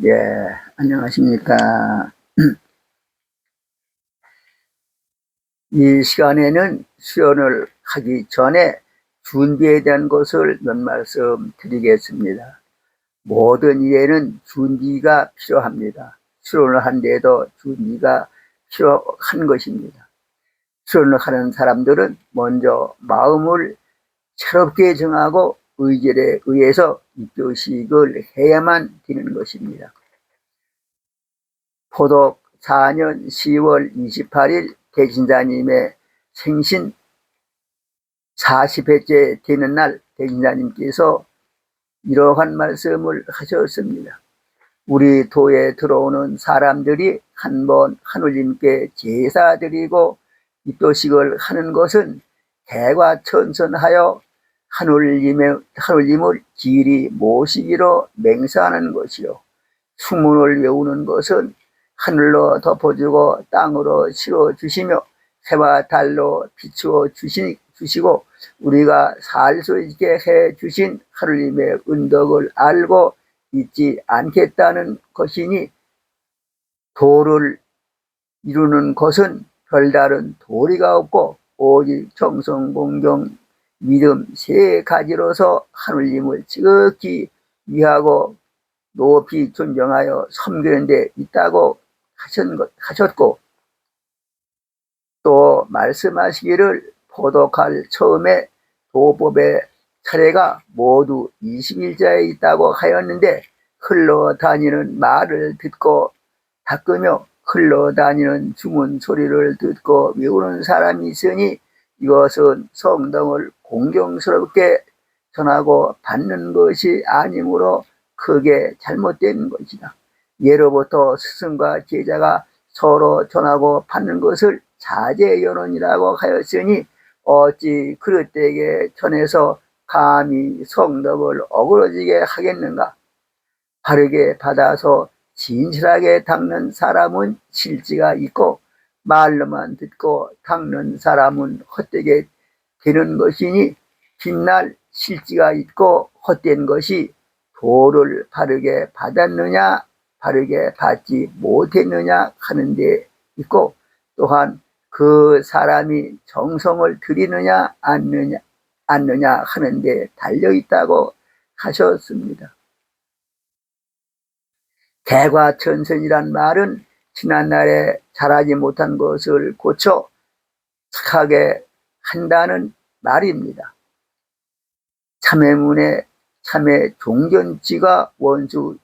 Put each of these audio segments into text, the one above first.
예, 안녕하십니까. 이 시간에는 수련을 하기 전에 준비에 대한 것을 몇 말씀 드리겠습니다. 모든 일에는 준비가 필요합니다. 수련을 하는데도 준비가 필요한 것입니다. 수련을 하는 사람들은 먼저 마음을 새롭게 정하고 의절에 의해서 입교식을 해야만 되는 것입니다. 포독 4년 10월 28일 대진자님의 생신 40회째 되는 날 대진자님께서 이러한 말씀을 하셨습니다. 우리 도에 들어오는 사람들이 한번 하느님께 제사 드리고 입도식을 하는 것은 개과천선하여 하느님을 길이 모시기로 맹세하는 것이요. 수문을 외우는 것은 하늘로 덮어주고 땅으로 씌워주시며 해와 달로 비추어 주시고 우리가 살 수 있게 해주신 하느님의 은덕을 알고 잊지 않겠다는 것이니, 도를 이루는 것은 별다른 도리가 없고 오직 정성, 공경, 믿음 세 가지로서 하느님을 지극히 위하고 높이 존경하여 섬기는 데 있다고 하셨고, 또 말씀하시기를 포독할 처음에 도법의 차례가 모두 20일자에 있다고 하였는데, 흘러다니는 말을 듣고 닦으며 흘러다니는 주문 소리를 듣고 외우는 사람이 있으니 이것은 성당을 공경스럽게 전하고 받는 것이 아니므로 크게 잘못된 것이다. 예로부터 스승과 제자가 서로 전하고 받는 것을 자제연언이라고 하였으니 어찌 그릇되게 전해서 감히 성덕을 어그러지게 하겠는가. 바르게 받아서 진실하게 닦는 사람은 실지가 있고 말로만 듣고 닦는 사람은 헛되게 되는 것이니, 뒷날 실지가 있고 헛된 것이 도를 바르게 받았느냐 바르게 받지 못했느냐 하는 데 있고, 또한 그 사람이 정성을 들이느냐 않느냐 하는 데 달려 있다고 하셨습니다. 개과천선이란 말은 지난날에 잘하지 못한 것을 고쳐 착하게 한다는 말입니다. 참회문에 참회 종견지가 원수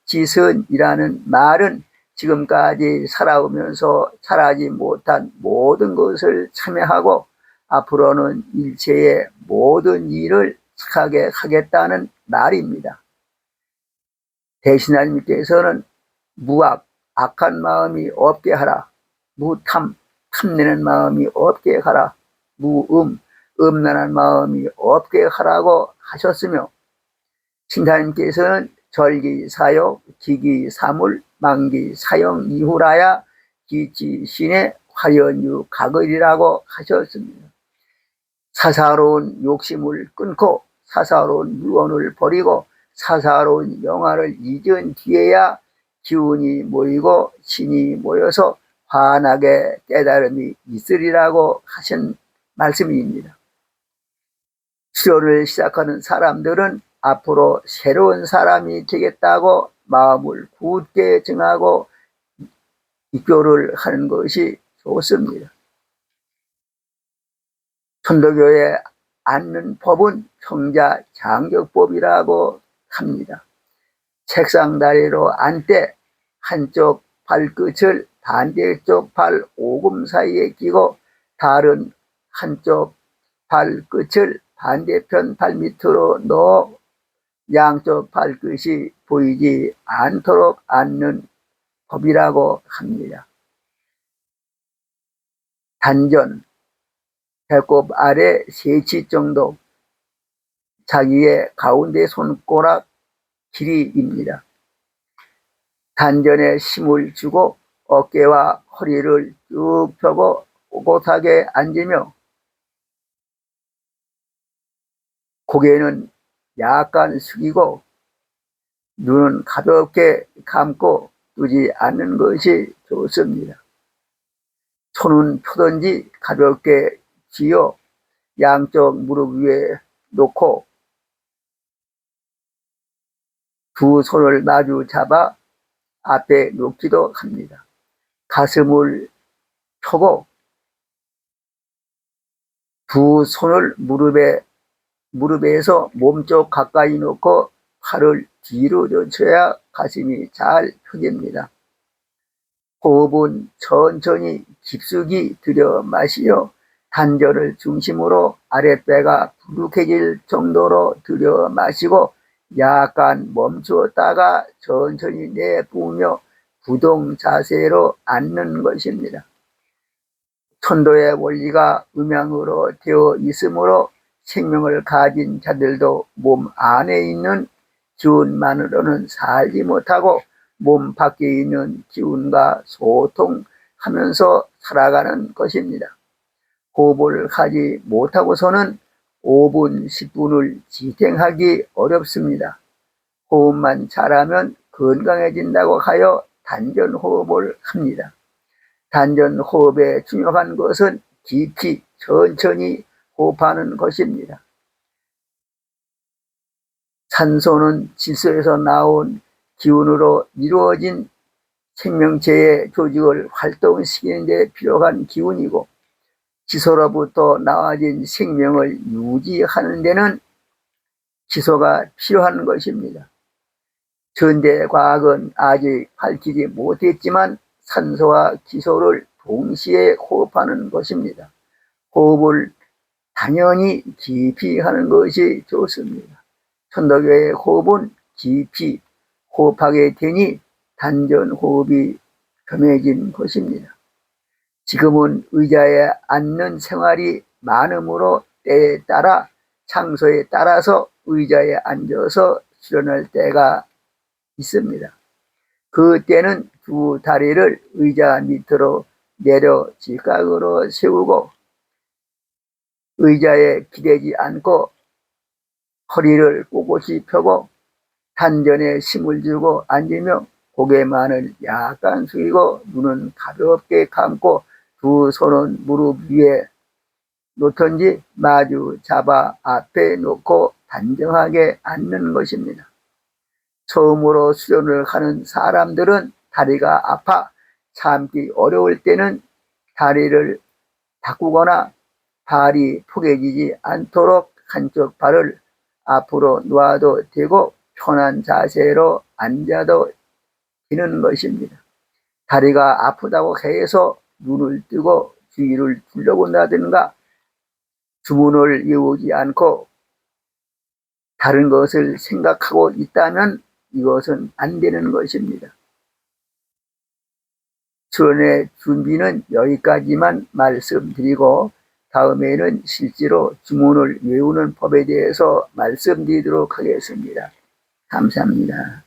일체지선이라는 말은 지금까지 살아오면서 잘하지 못한 모든 것을 참회하고 앞으로는 일체의 모든 일을 착하게 하겠다는 말입니다. 대신 하나님께서는 무악, 악한 마음이 없게 하라. 무탐, 탐내는 마음이 없게 하라. 무음, 음란한 마음이 없게 하라고 하셨으며, 신사님께서는 절기 사역, 기기 사물, 만기 사형 이후라야 기치신의 화연유 가거리라고 하셨습니다. 사사로운 욕심을 끊고 사사로운 물건을 버리고 사사로운 영화를 잊은 뒤에야 기운이 모이고 신이 모여서 환하게 깨달음이 있으리라고 하신 말씀입니다. 수련을 시작하는 사람들은 앞으로 새로운 사람이 되겠다고 마음을 굳게 정하고 입교를 하는 것이 좋습니다. 천도교에 앉는 법은 평자장격법이라고 합니다. 책상 다리로 앉되 한쪽 발끝을 반대쪽 발 오금 사이에 끼고 다른 한쪽 발끝을 반대편 발밑으로 넣어 양쪽 발끝이 보이지 않도록 앉는 법이라고 합니다. 단전, 배꼽 아래 3치 정도, 자기의 가운데 손가락 길이입니다. 단전에 힘을 주고 어깨와 허리를 쭉 펴고 꼿꼿하게 앉으며 고개는 약간 숙이고 눈은 가볍게 감고 뜨지 않는 것이 좋습니다. 손은 펴든지 가볍게 쥐어 양쪽 무릎 위에 놓고 두 손을 마주 잡아 앞에 놓기도 합니다. 가슴을 펴고 두 손을 무릎에서 몸쪽 가까이 놓고 팔을 뒤로 젖혀야 가슴이 잘 펴집니다. 호흡은 천천히 깊숙이 들여 마시어 단전을 중심으로 아랫배가 부룩해질 정도로 들여 마시고 약간 멈추었다가 천천히 내뿜으며 부동 자세로 앉는 것입니다. 천도의 원리가 음양으로 되어 있으므로 생명을 가진 자들도 몸 안에 있는 기운만으로는 살지 못하고 몸 밖에 있는 기운과 소통하면서 살아가는 것입니다. 호흡을 하지 못하고서는 5분, 10분을 지탱하기 어렵습니다. 호흡만 잘하면 건강해진다고 하여 단전호흡을 합니다. 단전호흡의 중요한 것은 깊이 천천히 호흡하는 것입니다. 산소는 질소에서 나온 기운으로 이루어진 생명체의 조직을 활동시키는 데 필요한 기운이고 지소로부터 나와진 생명을 유지하는 데는 기소가 필요한 것입니다. 현대과학은 아직 밝히지 못했지만 산소와 기소를 동시에 호흡하는 것입니다. 호흡을 당연히 깊이 하는 것이 좋습니다. 천도교의 호흡은 깊이 호흡하게 되니 단전호흡이 겸해진 것입니다. 지금은 의자에 앉는 생활이 많으므로 때에 따라 장소에 따라서 의자에 앉아서 수련할 때가 있습니다. 그때는 두 다리를 의자 밑으로 내려 직각으로 세우고 의자에 기대지 않고 허리를 꼿꼿이 펴고 단전에 힘을 주고 앉으며 고개만을 약간 숙이고 눈은 가볍게 감고 두 손은 무릎 위에 놓던지 마주 잡아 앞에 놓고 단정하게 앉는 것입니다. 처음으로 수련을 하는 사람들은 다리가 아파 참기 어려울 때는 다리를 바꾸거나 발이 포개지지 않도록 한쪽 발을 앞으로 놓아도 되고 편한 자세로 앉아도 되는 것입니다. 다리가 아프다고 해서 눈을 뜨고 주위를 둘러본다든가 주문을 외우지 않고 다른 것을 생각하고 있다면 이것은 안 되는 것입니다. 수련의 준비는 여기까지만 말씀드리고 다음에는 실제로 주문을 외우는 법에 대해서 말씀드리도록 하겠습니다. 감사합니다.